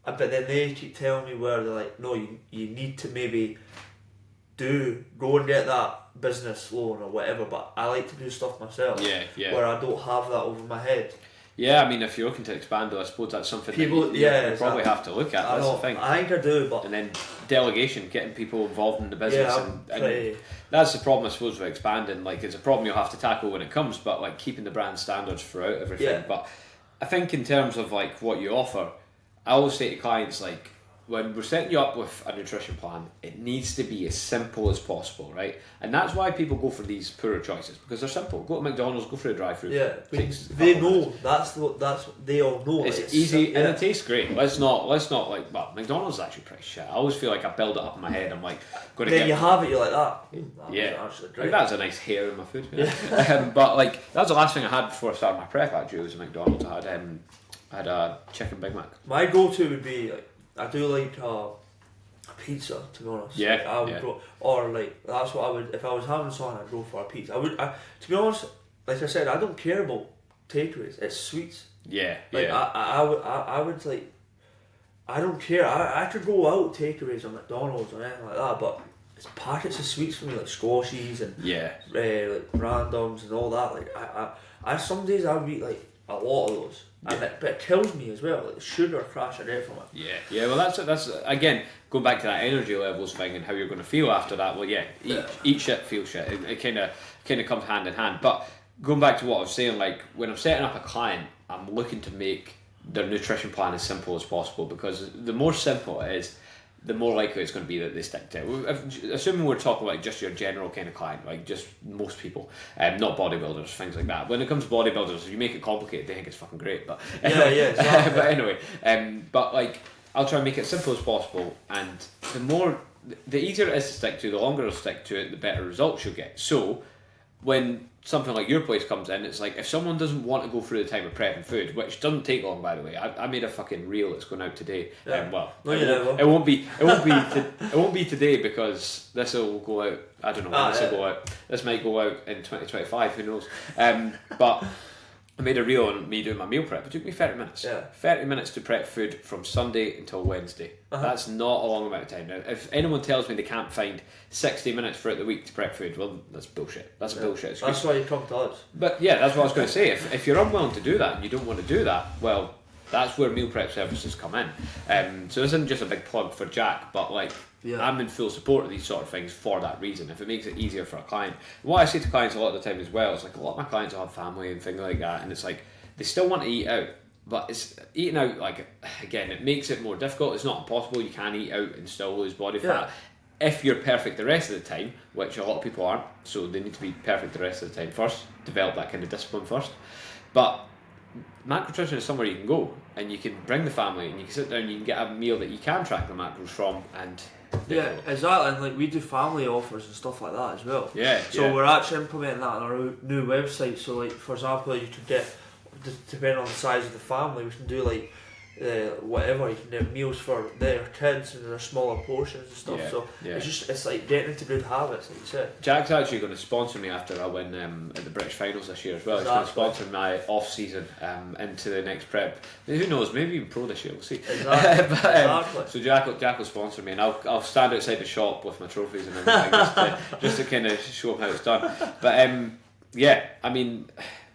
but then they keep telling me where they're like, no, you need to maybe go and get that business loan or whatever. But I like to do stuff myself. Yeah. Where I don't have that over my head. Yeah, I mean, if you're looking to expand, I suppose that's something People- that you yeah, probably exactly. have to look at. I That's know. the thing. I think I do, but And then delegation, getting people involved in the business, yeah, and that's the problem, I suppose, with expanding. Like, it's a problem you'll have to tackle when it comes, but like keeping the brand standards throughout everything. Yeah. But I think in terms of like what you offer, I always say to clients, like, when we're setting you up with a nutrition plan, it needs to be as simple as possible, right? And that's why people go for these poorer choices, because they're simple. Go to McDonald's, go for a drive-through. Yeah, they know they all know. It's easy and it tastes great. Let's not like. Well, McDonald's is actually pretty shit. I always feel like I build it up in my head. I'm like, going to then get. you have it, you're like that. Yeah, actually great. Like, that's a nice hair in my food. Yeah. But like that was the last thing I had before I started my prep. Actually, was a McDonald's. I had a chicken Big Mac. My go-to would be like, I do like a pizza, to be honest. Yeah, like, I would go, or like that's what I would if I was having something. I'd go for a pizza. To be honest, like I said, I don't care about takeaways. It's sweets. Yeah, like, yeah. I would like. I don't care. I could go out takeaways on McDonald's or anything like that, but it's packets of sweets for me, like squashies and like randoms and all that. Like I some days I would eat like a lot of those. Yeah. But it kills me as well, like the sugar crashing out from it. Yeah. Well, that's again going back to that energy levels thing and how you're going to feel after that. Well, eat shit, feel shit. It kind of comes hand in hand. But going back to what I was saying, like when I'm setting up a client, I'm looking to make their nutrition plan as simple as possible, because the more simple it is, the more likely it's going to be that they stick to it. Assuming we're talking about just your general kind of client, like just most people, not bodybuilders, things like that. When it comes to bodybuilders, if you make it complicated, they think it's fucking great. But exactly. But anyway, but like I'll try and make it as simple as possible, and the easier it is to stick to, the longer it'll stick to it, the better results you'll get. So when something like your place comes in, it's like if someone doesn't want to go through the time of prepping food, which doesn't take long, by the way. I made a fucking reel that's going out today. It won't be today, because this will go out. I don't know when this will go out. This might go out in 2025. Who knows? But I made a reel on me doing my meal prep. It took me 30 minutes. 30 minutes to prep food from Sunday until Wednesday. That's not a long amount of time. Now, if anyone tells me they can't find 60 minutes throughout the week to prep food, well, that's bullshit. That's a bullshit excuse. That's why you come to us. But yeah, that's what I was going to say. If you're unwilling to do that and you don't want to do that, well, that's where meal prep services come in. So this isn't just a big plug for Jack, but like I'm in full support of these sort of things for that reason. If it makes it easier for a client, what I say to clients a lot of the time as well is like a lot of my clients will have family and things like that, and it's like they still want to eat out, but it's eating out, like, again, it makes it more difficult. It's not impossible. You can eat out and still lose body fat if you're perfect the rest of the time, which a lot of people aren't. So they need to be perfect the rest of the time first, develop that kind of discipline first. But Macrotrition is somewhere you can go and you can bring the family and you can sit down and you can get a meal that you can track the macros from, and exactly. And like we do family offers and stuff like that as well. So we're actually implementing that on our new website. So like, for example, you could get, depending on the size of the family, we can do like whatever. You can do meals for their kids and their smaller portions and stuff. It's like getting into good habits, like you said. Jack's actually going to sponsor me after I win at the British finals this year as well. He's going to sponsor my off season into the next prep. Who knows? Maybe even pro this year. We'll see. Exactly. So Jack will sponsor me, and I'll stand outside the shop with my trophies and everything just to kind of show him how it's done. But I mean,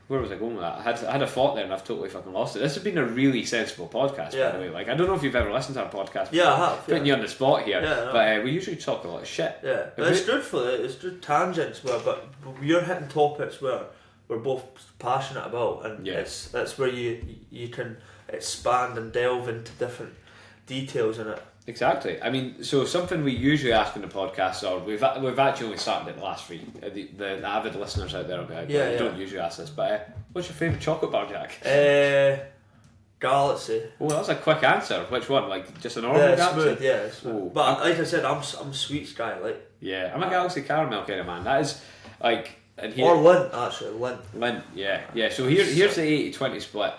where was I going with that? I had a thought there and I've totally fucking lost it. This has been a really sensible podcast, by the way. Like, I don't know if you've ever listened to our podcast before. I have. Putting you on the spot here. But we usually talk a lot of shit. But it's good for it. It's good tangents, but you're hitting topics where we're both passionate about, and that's where you can expand and delve into different details in it. Exactly. I mean, so something we usually ask in the podcast, or we've actually only started it last week. The avid listeners out there will be like, we don't usually ask this, but what's your favourite chocolate bar, Jack? Galaxy. Oh, that's a quick answer. Which one? Like just an normal Galaxy? Smooth. Oh, but like I said, I'm a sweets guy. Like I'm a Galaxy caramel kind of man. That is like. And here, or Lindt, actually, Lindt, yeah. So here's the 80-20 split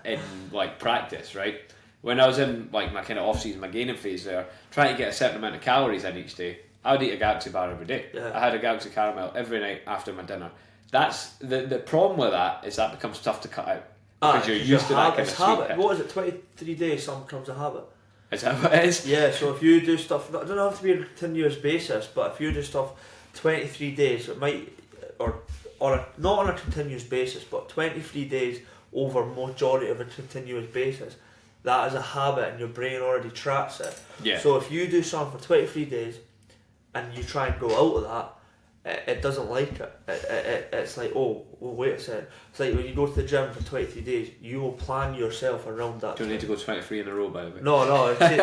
in like practice, right? When I was in like my kind of off season, my gaining phase there, trying to get a certain amount of calories in each day, I would eat a Galaxy bar every day. I had a Galaxy caramel every night after my dinner. That's the problem with that is that becomes tough to cut out because you're used to that kind of sweet habit. What is it? 23 days, something becomes a habit. Is that what it is? Yeah. So if you do stuff, it doesn't have to be on a continuous basis, but if you do stuff 23 days, it might, not on a continuous basis, but 23 days over majority of a continuous basis. That is a habit and your brain already tracks it. So if you do something for 23 days and you try and go out of that, it doesn't like it. It's like, oh, well, wait a second. It's like when you go to the gym for 23 days, you will plan yourself around that. Don't need to go 23 in a row, by the way. No, take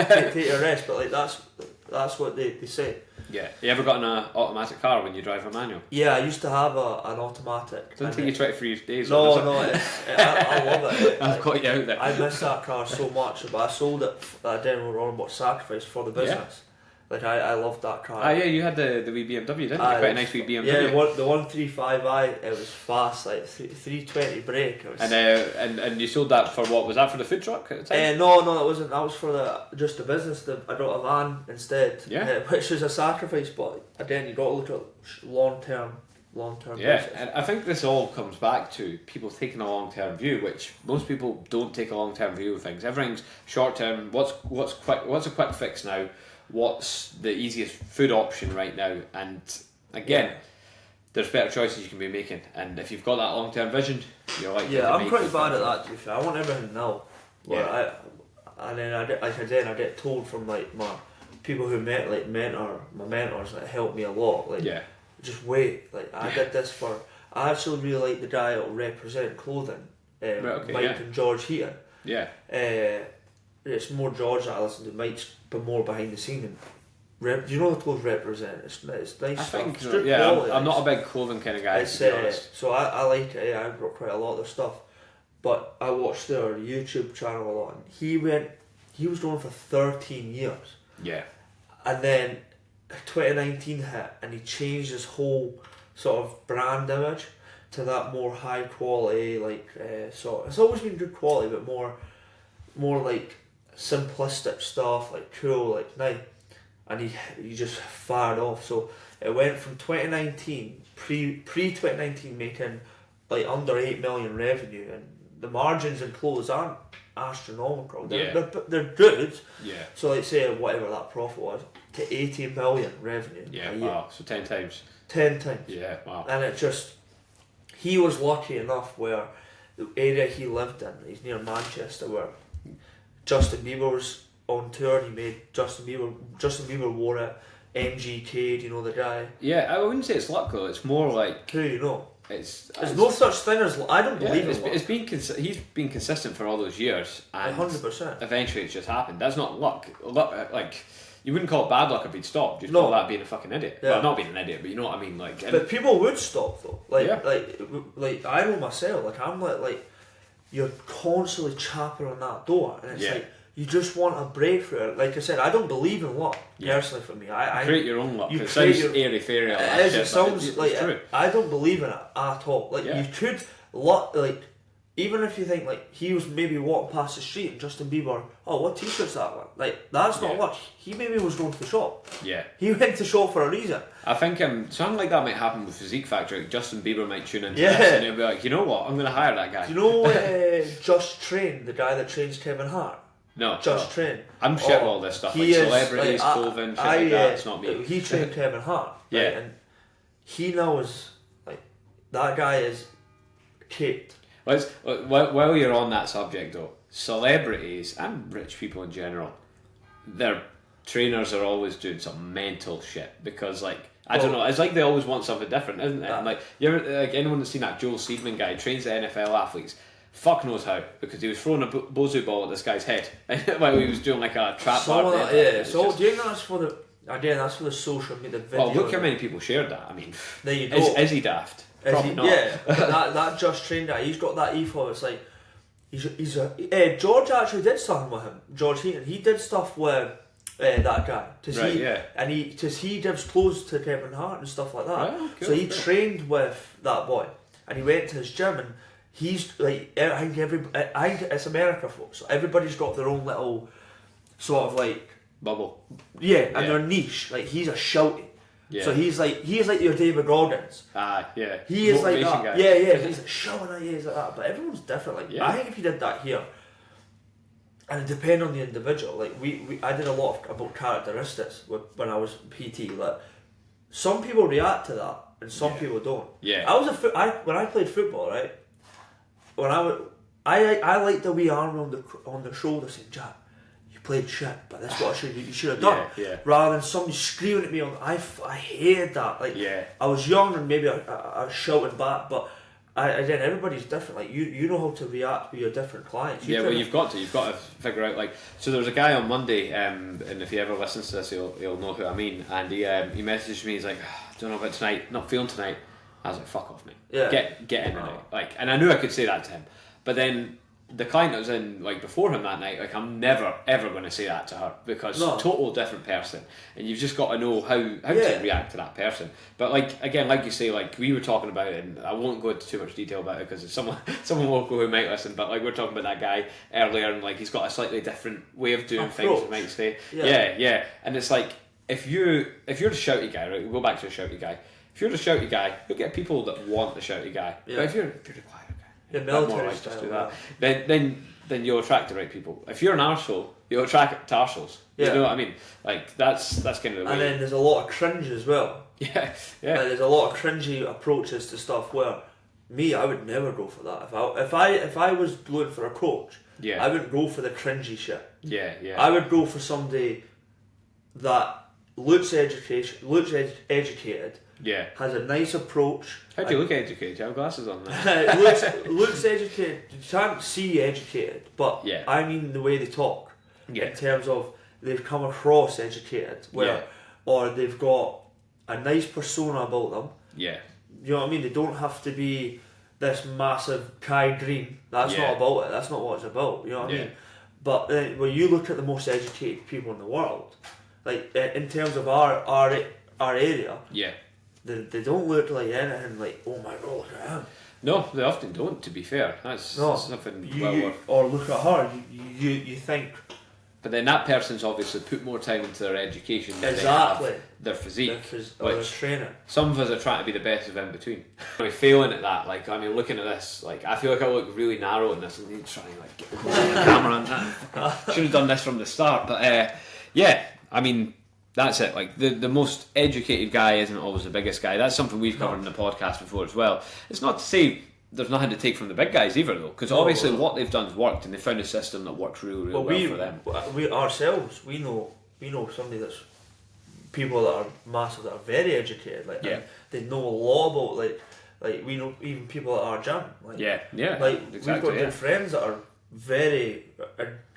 a rest. But like that's what they say. Yeah. You ever got an automatic car when you drive a manual? Yeah, I used to have an automatic. Doesn't take you 23 days. No, I love it. I've got you out there. I miss that car so much, but I sold it. I didn't run about sacrifice for the business. Like I loved that car. Ah, yeah, you had the wee BMW, didn't you? Quite a nice wee BMW. Yeah, the 135i. It was fast, like 320 brake. It was, and you sold that for what? Was that for the food truck at the time? No, that wasn't. That was for just the business. I got a van instead. Yeah. Which was a sacrifice, but again, you got to look at long term. Yeah, basis. and I think this all comes back to people taking a long term view, which most people don't take a long term view of things. Everything's short term. What's a quick fix now? What's the easiest food option right now? And again, there's better choices you can be making. And if you've got that long term vision, you're like, I'm pretty bad at that. To be fair, I want everything now. Yeah. And then I get told from like my people who my mentors that helped me a lot. Like, just wait. Like I did this for. I actually really like the guy that'll represent clothing. Mike and George here. Yeah. It's more George that I listen to. Mike's been more behind the scene and do you know the clothes represent? It's nice I stuff. think so, yeah. I'm not a big clothing kind of guy. To be honest. So I like it. Yeah, I've got quite a lot of their stuff, but I watched their YouTube channel a lot. And he was going for 13 years. Yeah. And then 2019 hit, and he changed his whole sort of brand image to that more high quality, like sort. It's always been good quality, but more like simplistic stuff, like cool, like nice. And he just fired off. So it went from 2019 pre 2019 making like under 8 million revenue, and the margins in clothes aren't astronomical. They're good. Yeah. So like say whatever that profit was, to 80 million revenue. Yeah. Wow. So 10 times. 10 times. Yeah. Wow. And it just, he was lucky enough where the area he lived in, he's near Manchester, where Justin Bieber was on tour. He made Justin Bieber wore it. MGK, do you know the guy? Yeah, I wouldn't say it's luck though. It's more like who you know. There's no such thing as I don't believe in luck. He's been consistent for all those years, and 100%. Eventually, it's just happened. That's not luck. Like you wouldn't call it bad luck if he'd stopped. You'd call that being a fucking idiot. Yeah. Well, not being an idiot, but you know what I mean. Like, but people would stop though. Like I know myself. Like I'm like you're constantly chapping on that door, and it's like you just want a breakthrough. Like I said, I don't believe in luck personally. For me, I create your own luck. It sounds airy fairy. It sounds like I don't believe in it at all. Like you could luck, like even if you think like he was maybe walking past the street and Justin Bieber, oh, what t-shirt's that one? Like that's not luck. He maybe was going to the shop. Yeah. He went to the shop for a reason. I think something like that might happen with Physique Factory. Like Justin Bieber might tune into this and he'll be like, you know what, I'm going to hire that guy. Do you know Just Train, the guy that trains Kevin Hart? No. Just Train. I'm shit with all this stuff. Like celebrities, clothing, shit like that. It's not me. He trained Kevin Hart. Right? Yeah. And he knows, like, that guy is caped. While you're on that subject though, celebrities and rich people in general, their trainers are always doing some mental shit because I don't know, it's like they always want something different, isn't it? And like you ever, like anyone that's seen that Joel Seedman guy trains the NFL athletes, fuck knows how, because he was throwing a bozu ball at this guy's head while he was doing like a trap bar. So do you think that's for the social media video? Well, look how many people shared that. I mean, there you go. Is he daft? Probably not. Yeah, that Just Train guy, he's got that ethos. Like George actually did something with him. George Heaton, he did stuff with that guy. And he gives clothes to Kevin Hart and stuff like that. Right, cool, so he trained with that boy, and he went to his gym, and he's like, I think it's America, folks. So everybody's got their own little sort of like bubble. Yeah, and their niche. Like he's a shouty. Yeah. So he's like your David Goggins. Yeah. He is like that. Guy. Yeah. He's like shouting, he's like that. But everyone's different. Like I think if you did that here, and it depends on the individual. Like I did a lot about characteristics when I was PT. Like some people react to that, and some people don't. Yeah. When I played football, right? When I liked the wee arm on the shoulder saying, Jack, you played shit, but that's what you should have done. Yeah. Rather than somebody screaming at me, I hated that. Like, I was young and maybe I was shouting back, but again, everybody's different. Like, you know how to react with your different clients. You've got to figure out, like, so there was a guy on Monday, and if he ever listens to this, he'll know who I mean. And he messaged me. He's like, don't know about tonight, not feeling tonight. I was like, fuck off, mate. Yeah. Get in tonight. Like, and I knew I could say that to him, but then the client that was in, like, before him that night, like, I'm never ever going to say that to her, because total different person, and you've just got to know how to react to that person. But, like, again, like you say, like we were talking about it, and I won't go into too much detail about it because it's someone local who might listen, but, like, we're talking about that guy earlier, and, like, he's got a slightly different way of doing things, you might say. Yeah. And it's like, if you're the shouty guy, right, we'll go back to the shouty guy. If you're the shouty guy, you'll get people that want the shouty guy. But if you're the quiet guy, military style, just do that. Then you'll attract the right people. If you're an arsehole, you'll attract arseholes. You know what I mean? Like, that's kind of the way. And then there's a lot of cringe as well. Yeah. Like, there's a lot of cringy approaches to stuff where I would never go for that. If I was looking for a coach, I wouldn't go for the cringy shit. Yeah. I would go for somebody that looks educated, has a nice approach. How do you look educated? Do you have glasses on now? looks educated. You can't see educated, but I mean the way they talk. In terms of they've come across educated, or they've got a nice persona about them. Yeah. You know what I mean? They don't have to be this massive Kai Green. That's not about it. That's not what it's about. You know what I mean? But when you look at the most educated people in the world, like in terms of our area, they don't look like anything like, oh my god, look at him. No, they often don't, to be fair. That's something or look at her, you think. But then that person's obviously put more time into their education than they have their physique. Their training. Some of us are trying to be the best of in between. We're failing at that. Like, I mean, looking at this, like, I feel like I look really narrow in this, and you trying to, like, get the camera on that. Should have done this from the start. But I mean, that's it. Like, the most educated guy isn't always the biggest guy. That's something we've covered in the podcast before as well. It's not to say there's nothing to take from the big guys either, though, because obviously what they've done has worked, and they found a system that works really well for them. We ourselves, we know somebody that's people that are massive, that are very educated, like, and they know a lot about, like we know even people at our gym, like, like exactly, we've got good friends that are very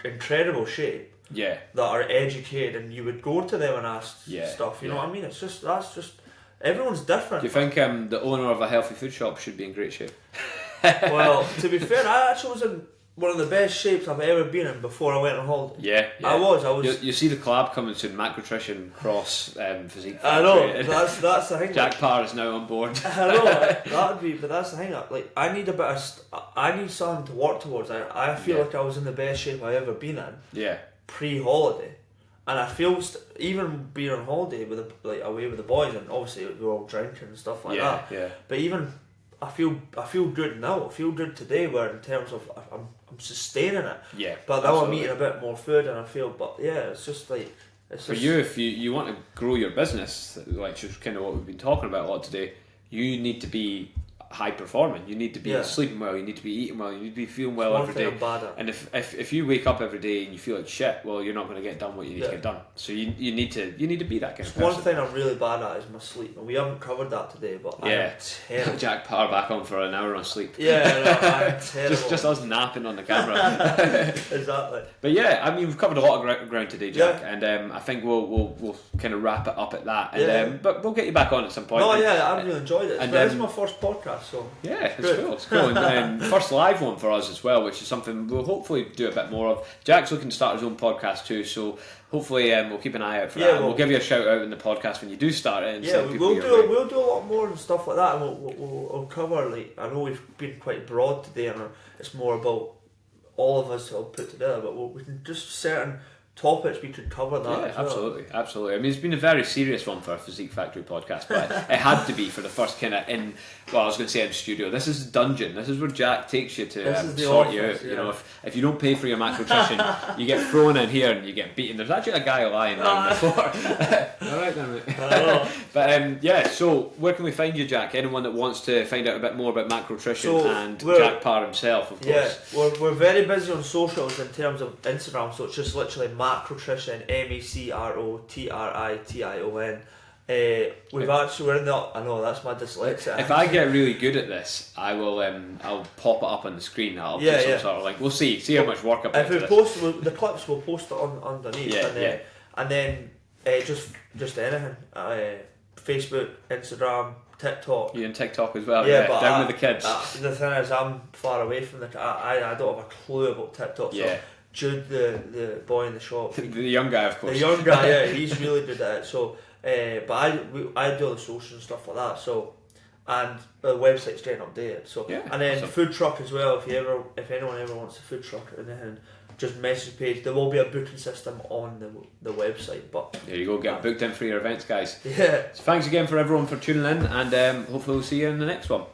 incredible shape, that are educated, and you would go to them and ask stuff. You know what I mean? It's just everyone's different. Do you think the owner of a healthy food shop should be in great shape? Well, to be fair, I actually was in one of the best shapes I've ever been in before I went on holiday. Yeah. I was. You see the collab coming soon, Macrotrition cross Physique Factory. I know, that's the thing. Jack Parr is now on board. I know, that'd be, but that's the thing. Like, I need something to work towards. I feel like I was in the best shape I've ever been in. Yeah. Pre-holiday. And I feel even being on holiday away with the boys, and obviously we were all drinking and stuff like that. Yeah. But even I feel good now. I feel good today, where in terms of I'm sustaining it. Yeah. But now I'm eating a bit more food, and I feel. But it's just like you, if you want to grow your business, like just kind of what we've been talking about a lot today, you need to be high performing. You need to be sleeping well, you need to be eating well, you need to be feeling well every day. And if you wake up every day and you feel like shit, well, you're not going to get done what you need to get done. So you need to be that kind of person. One thing I'm really bad at is my sleep, and we haven't covered that today, but I'm terrible. Jack Parr back on for an hour on sleep. I'm terrible. just us napping on the camera. Exactly. But I mean, we've covered a lot of ground today, Jack, and I think we'll kind of wrap it up at that. And but we'll get you back on at some point. I really enjoyed it. But it's my first podcast. So it's cool. And first live one for us as well, which is something we'll hopefully do a bit more of. Jack's looking to start his own podcast too, so hopefully we'll keep an eye out for that. And we'll give you a shout out in the podcast when you do start it. And we'll do a lot more and stuff like that, and we'll cover, like, I know we've been quite broad today, and it's more about all of us all put together, but we can just certain topics we could cover that. Yeah, absolutely. I mean, it's been a very serious one for a Physique Factory podcast, but it had to be for the first kind of I was going to say in studio. This is dungeon. This is where Jack takes you to sort you out. You know, if you don't pay for your Macrotrition, you get thrown in here and you get beaten. There's actually a guy lying down the floor. All right, then, mate. But so where can we find you, Jack? Anyone that wants to find out a bit more about Macrotrition and Jack Parr himself, of course. Yeah, we're very busy on socials in terms of Instagram, so it's just literally Macrotrition, Macrotrition. We're in the. I know that's my dyslexia. If I get really good at this, I will. I'll pop it up on the screen. I'll do some sort of We'll see how much work I put into this. If we post the clips, we'll post it on underneath. And then just anything. Facebook, Instagram, TikTok. You're in TikTok as well. Yeah, but down with the kids. The thing is, I'm far away from I don't have a clue about TikTok. So Jude, the boy in the shop, the young guy, of course. The young guy, yeah, he's really good at it. So. But I do all the social and stuff like that. So, and the website's getting updated. So, and then food truck as well. If anyone ever wants a food truck or anything, just message page. There will be a booking system on the website. But there you go. Get booked in for your events, guys. Yeah. So thanks again for everyone for tuning in, and hopefully we'll see you in the next one.